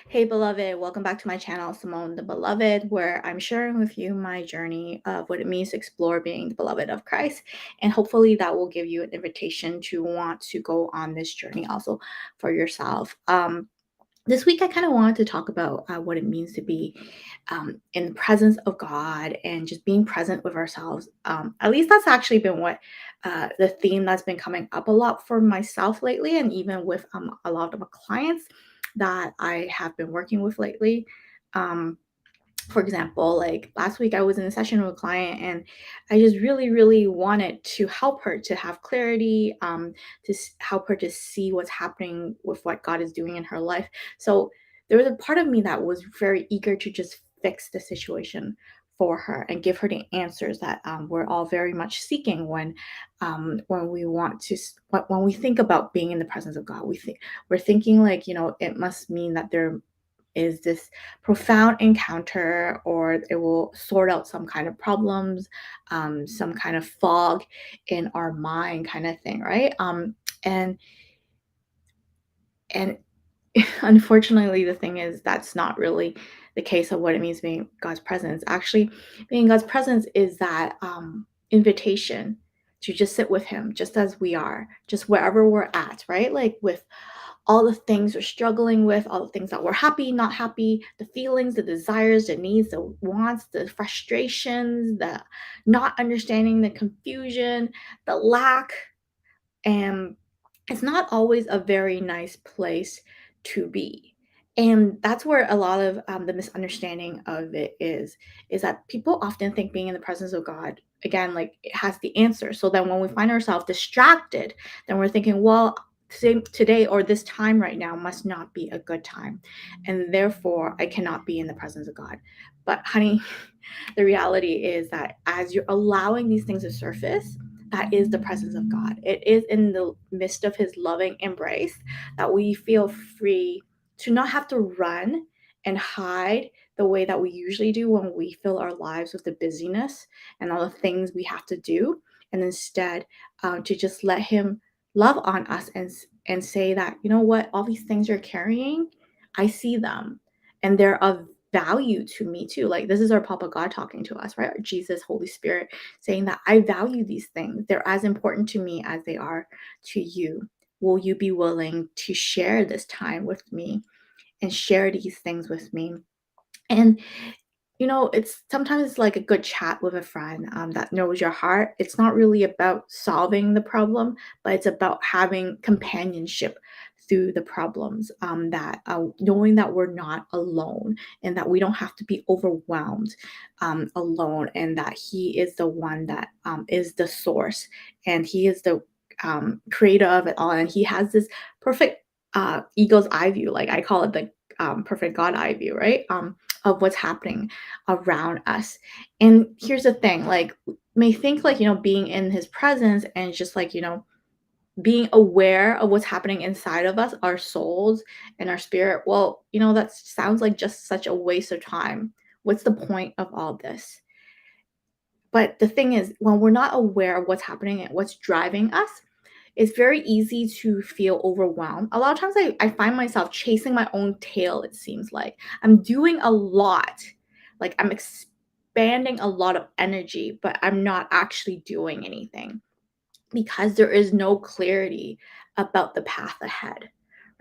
Hey, beloved, welcome back to my channel, Cymone the Beloved, where I'm sharing with you my journey of what it means to explore being the beloved of Christ. And hopefully, that will give you an invitation to want to go on this journey also for yourself. This week, I kind of wanted to talk about what it means to be in the presence of God and just being present with ourselves. At least that's actually been what the theme that's been coming up a lot for myself lately, and even with a lot of my clients that I have been working with lately. Um, for example, like last week, I was in a session with a client, and I just really wanted to help her to have clarity, help her to see what's happening with what God is doing in her life. So there was a part of me that was very eager to just fix the situation for her and give her the answers that we're all very much seeking when we want to when we think about being in the presence of God. We're thinking like, it must mean that there is this profound encounter, or it will sort out some kind of problems, some kind of fog in our mind, kind of thing, right? And unfortunately, the thing is that's not really the case of what it means to be in God's presence. Actually, being in God's presence is that invitation to just sit with Him, just as we are, just wherever we're at, right? Like with all the things we're struggling with, all the things that we're happy, not happy, the feelings, the desires, the needs, the wants, the frustrations, the not understanding, the confusion, the lack. And it's not always a very nice place to be. And that's where a lot of the misunderstanding of it is that people often think being in the presence of God, again, like it has the answer. So then when we find ourselves distracted, then we're thinking, well, today or this time right now must not be a good time. And therefore, I cannot be in the presence of God. But, honey, the reality is that as you're allowing these things to surface, that is the presence of God. It is in the midst of His loving embrace that we feel free to not have to run and hide the way that we usually do when we fill our lives with the busyness and all the things we have to do. And instead, to just let Him love on us and say that, you know what, all these things you're carrying, I see them and they're of value to me too. Like this is our Papa God talking to us, right? Our Jesus, Holy Spirit saying that I value these things. They're as important to me as they are to you. Will you be willing to share this time with me and share these things with me? And it's sometimes like a good chat with a friend that knows your heart. It's not really about solving the problem, but it's about having companionship through the problems. That knowing that we're not alone and that we don't have to be overwhelmed alone, and that He is the one that is the source, and He is the creator of it all, and He has this perfect eagle's eye view, like I call it the perfect God eye view, right? Of what's happening around us. And here's the thing, like may think like, being in His presence and just like, being aware of what's happening inside of us, our souls and our spirit. Well, that sounds like just such a waste of time. What's the point of all this? But the thing is, when we're not aware of what's happening and what's driving us, it's very easy to feel overwhelmed. A lot of times I find myself chasing my own tail, it seems like. I'm doing a lot. Like I'm expanding a lot of energy, but I'm not actually doing anything because there is no clarity about the path ahead,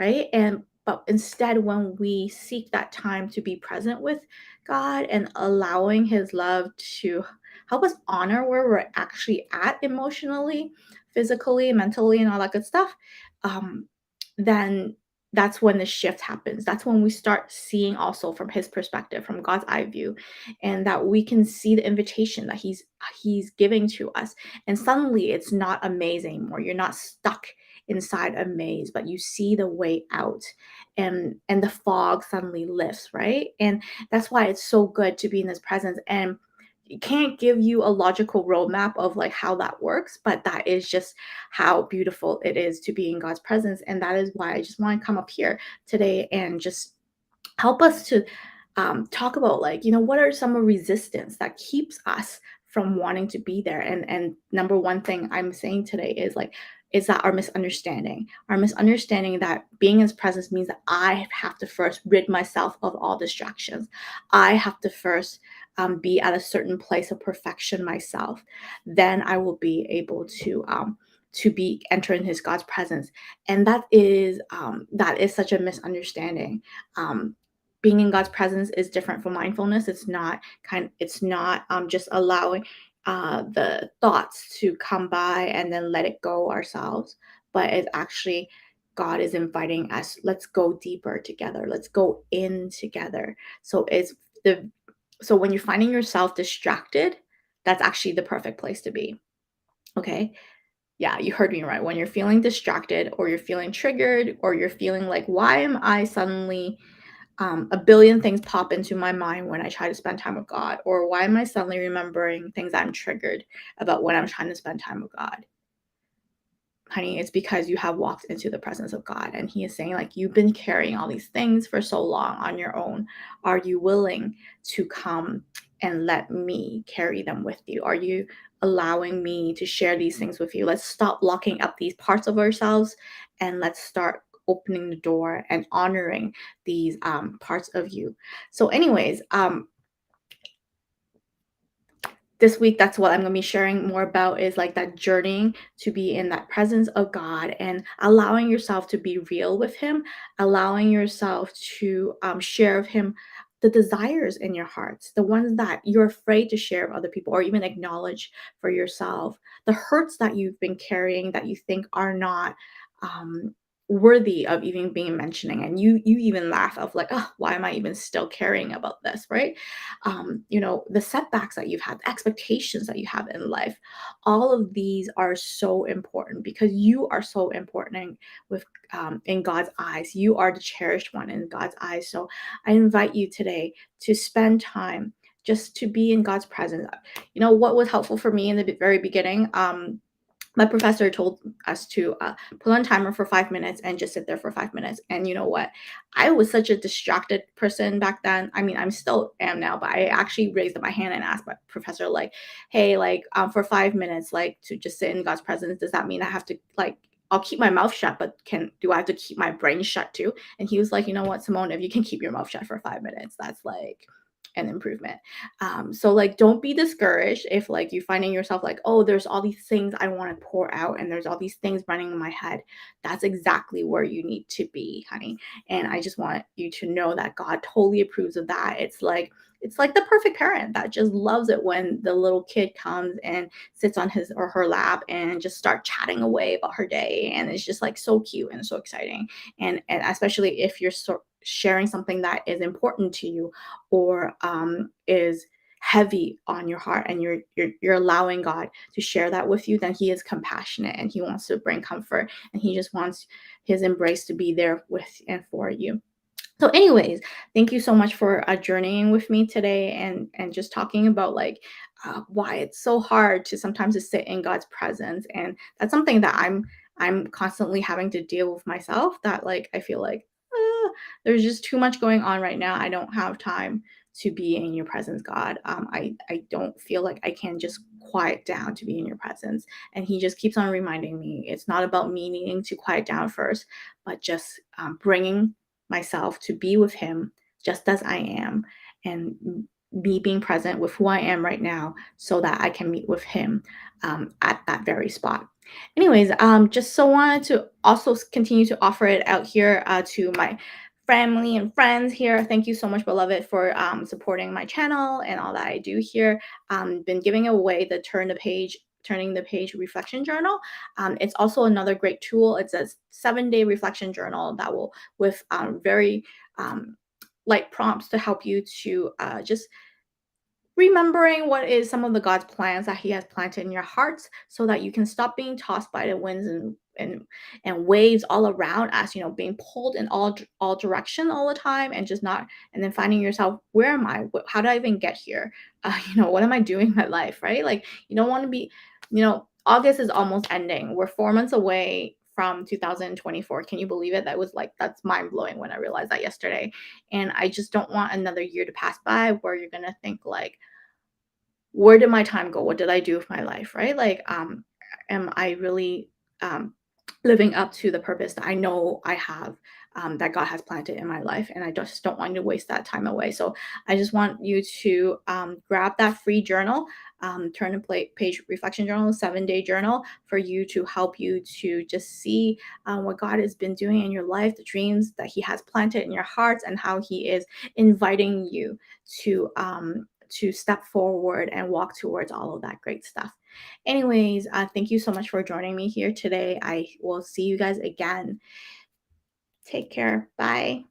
right? And but instead, when we seek that time to be present with God and allowing His love to help us honor where we're actually at emotionally, physically, mentally, and all that good stuff, um, then that's when the shift happens. That's when we start seeing also from His perspective, from God's eye view, and that we can see the invitation that He's giving to us. And suddenly it's not a maze anymore. You're not stuck inside a maze, but you see the way out, and the fog suddenly lifts, right? And that's why it's so good to be in His presence. And it can't give you a logical roadmap of like how that works, but that is just how beautiful it is to be in God's presence. And that is why I just want to come up here today and just help us to talk about, like, what are some of resistance that keeps us from wanting to be there. And number one thing I'm saying today is like is that our misunderstanding that being in his presence means that I have to first rid myself of all distractions. I have to first be at a certain place of perfection myself. Then I will be able to be enter in his God's presence. And that is such a misunderstanding. Um, being in God's presence is different from mindfulness. It's not just allowing the thoughts to come by and then let it go ourselves, but it's actually God is inviting us, let's go deeper together, let's go in together. So it's the so when you're finding yourself distracted, that's actually the perfect place to be. Okay. Yeah, you heard me right. When you're feeling distracted or you're feeling triggered or you're feeling like, why am I suddenly a billion things pop into my mind when I try to spend time with God? Or why am I suddenly remembering things I'm triggered about when I'm trying to spend time with God? Honey, it's because you have walked into the presence of God. And He is saying, like, you've been carrying all these things for so long on your own. Are you willing to come and let me carry them with you? Are you allowing me to share these things with you? Let's stop locking up these parts of ourselves and let's start opening the door and honoring these parts of you. So, anyways, this week, that's what I'm going to be sharing more about, is like that journeying to be in that presence of God and allowing yourself to be real with Him, allowing yourself to share with Him the desires in your hearts, the ones that you're afraid to share with other people or even acknowledge for yourself, the hurts that you've been carrying that you think are not um, worthy of even being mentioning, and you even laugh of like, oh, why am I even still caring about this, right? The setbacks that you've had, the expectations that you have in life, all of these are so important because you are so important in God's eyes. You are the cherished one in God's eyes. So I invite you today to spend time just to be in God's presence. What was helpful for me in the very beginning? My professor told us to put on timer for 5 minutes and just sit there for 5 minutes. And you know what? I was such a distracted person back then. I mean, I'm still am now, but I actually raised up my hand and asked my professor, like, hey, like, for 5 minutes, like, to just sit in God's presence, does that mean I have to, like, I'll keep my mouth shut, but do I have to keep my brain shut too? And he was like, you know what, Simone, if you can keep your mouth shut for 5 minutes, that's like an improvement. So like, don't be discouraged if like you finding yourself like, oh, there's all these things I want to pour out and there's all these things running in my head. That's exactly where you need to be, honey. And I just want you to know that God totally approves of that. It's like the perfect parent that just loves it when the little kid comes and sits on his or her lap and just start chatting away about her day, and it's just like so cute and so exciting. And especially if you're sharing something that is important to you or is heavy on your heart, and you're allowing God to share that with you, then He is compassionate and He wants to bring comfort, and He just wants His embrace to be there with and for you. So anyways, thank you so much for journeying with me today, and just talking about like why it's so hard to sometimes to sit in God's presence. And that's something that I'm constantly having to deal with myself, that like I feel like there's just too much going on right now. I don't have time to be in your presence, God. I don't feel like I can just quiet down to be in your presence. And He just keeps on reminding me it's not about me needing to quiet down first, but just bringing myself to be with Him just as I am, and me being present with who I am right now so that I can meet with Him at that very spot. Anyways, just so wanted to also continue to offer it out here to my family and friends here. Thank you so much, beloved, for supporting my channel and all that I do here. Been giving away the turning the page reflection journal. It's also another great tool. It's a 7-day reflection journal that will with very light prompts to help you to just remembering what is some of the God's plans that He has planted in your hearts, so that you can stop being tossed by the winds and waves all around us, being pulled in all direction all the time, and just not, and then finding yourself, where am I? How did I even get here? What am I doing in my life, right? Like, you don't want to be, August is almost ending. We're 4 months away from 2024. Can you believe it? That's mind blowing when I realized that yesterday. And I just don't want another year to pass by where you're going to think like, where did my time go? What did I do with my life? Right? Like, am I really living up to the purpose that I know I have, that God has planted in my life. And I just don't want to waste that time away. So I just want you to grab that free journal, turn and page reflection journal, 7-day journal, for you to help you to just see what God has been doing in your life, the dreams that He has planted in your hearts, and how He is inviting you to step forward and walk towards all of that great stuff. Anyways, thank you so much for joining me here today. I will see you guys again. Take care. Bye.